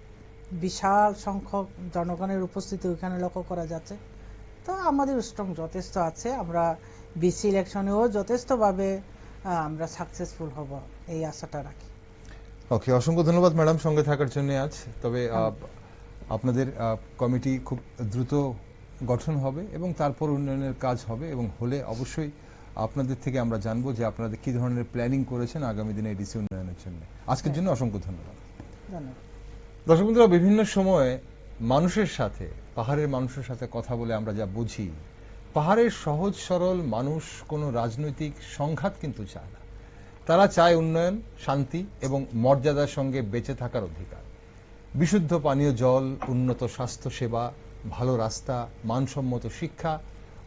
বিশাল সংখ্যক জনগণের উপস্থিতি ওখানে লক্ষ্য করা যাচ্ছে। তো আমাদের স্ট্রং যথেষ্ট আছে, আমরা বিসি ইলেকশনেও যথেষ্টভাবে আমরা সাকসেসফুল হব এই আশাটা রাখি। ওকে, অসংখ্য ধন্যবাদ ম্যাডাম সঙ্গে থাকার জন্য আজ। তবে আপনাদের কমিটি খুব দ্রুত গঠন হবে এবং তারপর উন্নয়নের কাজ হবে, এবং হলে অবশ্যই আপনাদের থেকে আমরা জানবো যে আপনারা কি ধরনের প্ল্যানিং করেছেন আগামী দিনে এডিসি উন্নয়নের জন্য। আজকের জন্য অসংখ্য ধন্যবাদ। দর্শক বন্ধুরা, বিভিন্ন সময়ে মানুষের সাথে, পাহাড়ের মানুষের সাথে কথা বলে আমরা যা বুঝি, পাহাড়ের সহজ সরল মানুষ কোনো রাজনৈতিক সংঘাত কিন্তু চায় না। তারা চায় উন্নয়ন, শান্তি এবং মর্যাদার সঙ্গে বেঁচে থাকার অধিকার। বিশুদ্ধ পানীয় জল, উন্নত স্বাস্থ্য সেবা, ভালো রাস্তা, মানসম্মত শিক্ষা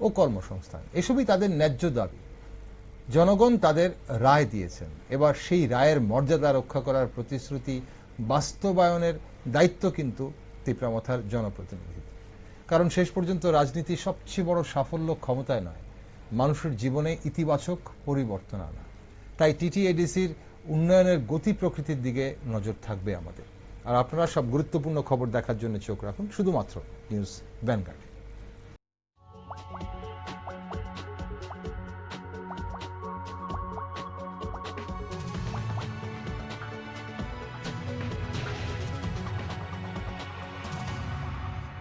ও কর্মসংস্থান, এসবই তাদের ন্যায্য দাবি। জনগণ তাদের রায় দিয়েছেন, এবার সেই রায়ের মর্যাদা রক্ষা করার প্রতিশ্রুতি বাস্তবায়নের দায়িত্ব কিন্তু ত্রিপুরামথার জনপ্রতিনিধিদের। কারণ শেষ পর্যন্ত রাজনীতির সবচেয়ে বড় সাফল্য ক্ষমতায় নয়, মানুষের জীবনে ইতিবাচক পরিবর্তন আনা। তাই টিটিএডিসির উন্নয়নের গতি প্রকৃতির দিকে নজর থাকবে আমাদের। আর আপনারা সব গুরুত্বপূর্ণ খবর দেখার জন্য চোখ রাখুন শুধুমাত্র নিউজ ভ্যানগার্ড।